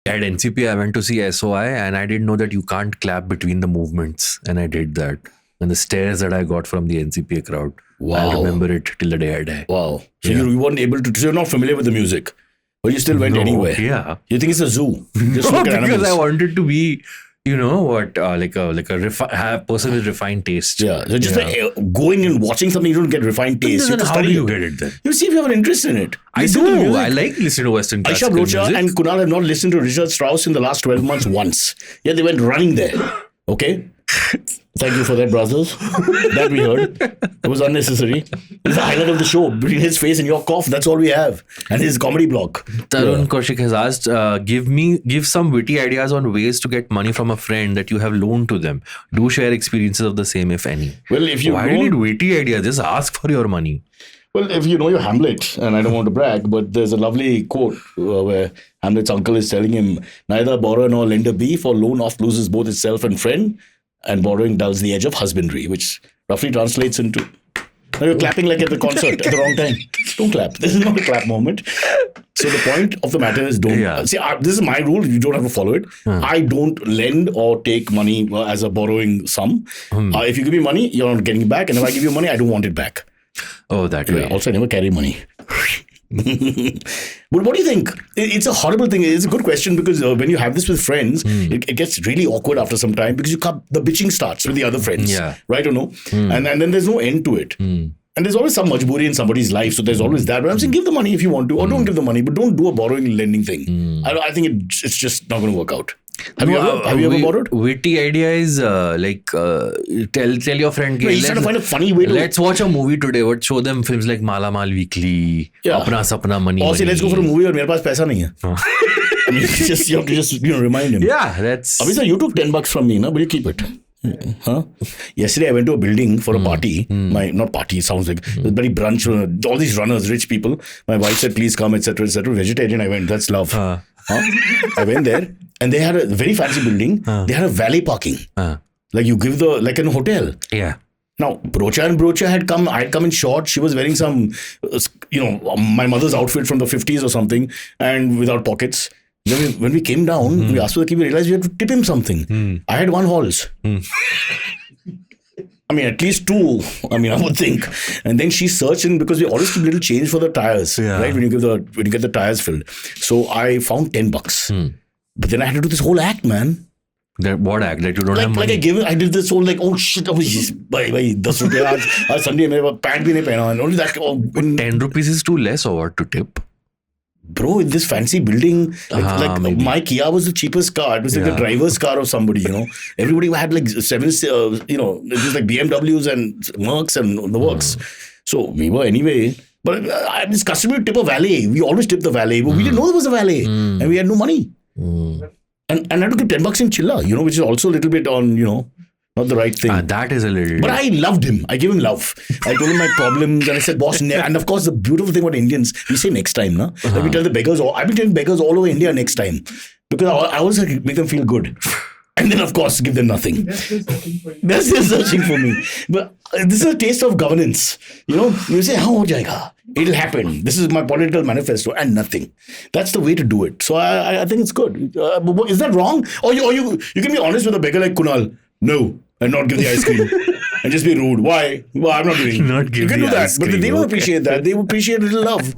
At NCP, I went to see SOI and I didn't know that you can't clap between the movements. And I did that. And the stares that I got from the NCPA crowd, I'll remember it till the day I die. Wow. So you weren't able to, so you're not familiar with the music, but you still went anywhere. Yeah. You think it's a zoo? Just No, look at because animals. I wanted to be, like a person with refined taste. Yeah. So just like going and watching something, you don't get refined taste. You have to How study do you it. get it then? You see if you have an interest in it. I Listen to do. music. I like listening to Western Aisha classical Broacha music. and Kunal have not listened to Richard Strauss in the last 12 months once. Yeah, they went running there. Okay? Thank you for that, brothers. That we heard. It was unnecessary. It's the highlight of the show. Between his face and your cough, that's all we have. And his comedy block. Tarun Kaushik has asked, give some witty ideas on ways to get money from a friend that you have loaned to them. Do share experiences of the same, if any. Well, if you Why do you need witty ideas? Just ask for your money. Well, if you know your Hamlet, and I don't want to brag, but there's a lovely quote where Hamlet's uncle is telling him, neither borrower nor lender be, for loan oft loses both itself and friend, and borrowing dulls the edge of husbandry, which roughly translates into, now you're clapping like at the concert at the wrong time. Don't clap. This is not a clap moment. So the point of the matter is don't. Yeah. See, this is my rule. You don't have to follow it. I don't lend or take money as a borrowing sum. If you give me money, you're not getting it back. And if I give you money, I don't want it back. Oh, that way. Also, I never carry money. But what do you think? It's a horrible thing. It's a good question because when you have this with friends, it gets really awkward after some time because the bitching starts with the other friends. Yeah. Right or no? And then there's no end to it. And there's always some majburi in somebody's life. So there's always that. But I'm saying give the money if you want to or don't give the money. But don't do a borrowing and lending thing. I think it's just not going to work out. Have you ever borrowed? Witty idea is tell your friend. No, he's trying to find a funny way to. Let's watch a movie today. What show them films like Mala Mal Weekly, Apna Sapna Money. Or say let's go for a movie. और मेरे पास पैसा नहीं है. I mean, you have to just remind him. Yeah, that's. Abhi, you took $10 from me, no? But you keep it. Huh? Yesterday I went to a building for a party. Not party, it sounds like a very brunch. All these runners, rich people. My wife said, please come, etc., etc. Vegetarian, I went. That's love. I went there and they had a very fancy building. They had a valet parking. Like you give like an hotel. Yeah. Now, Broacha had come. I had come in short. She was wearing some, my mother's outfit from the 50s or something, and without pockets. When we came down, we asked for the key. We realized we had to tip him something. I had one Halls. I mean, at least two. I mean, I would think. And then she searched in because we always keep little change for the tires, right? When you get the tires filled. So I found $10. But then I had to do this whole act, man. That what act? Like you don't have money? I did this whole like, oh shit, bhai, 10 rupees. Aaj Sunday मेरे pant भी नहीं पहना. And only that. 10 rupees is too less or what to tip? Bro, in this fancy building, my Kia was the cheapest car. It was like the driver's car of somebody, Everybody had like it was like BMWs and Mercs and the works. So we were anyway. But it's customary to tip a valet. We always tip the valet. But we didn't know there was a valet. And we had no money. And I had to give $10 in chilla, which is also a little bit on, not the right thing. That is a little. But I loved him. I gave him love. I told him my problems and I said, boss, and of course the beautiful thing about Indians, we say next time, no? Like we tell the beggars, I've been telling beggars all over India next time. Because I always make them feel good. And then of course give them nothing. They're still searching for me. But this is a taste of governance. You say, how ho jayega? It'll happen. This is my political manifesto and nothing. That's the way to do it. So I think it's good. Is that wrong? Or you can be honest with a beggar like Kunal. No. And not give the ice cream. And just be rude. Why? Well, I'm not doing it. Not give you can the do that. ice But cream, they don't appreciate that. They appreciate a little love.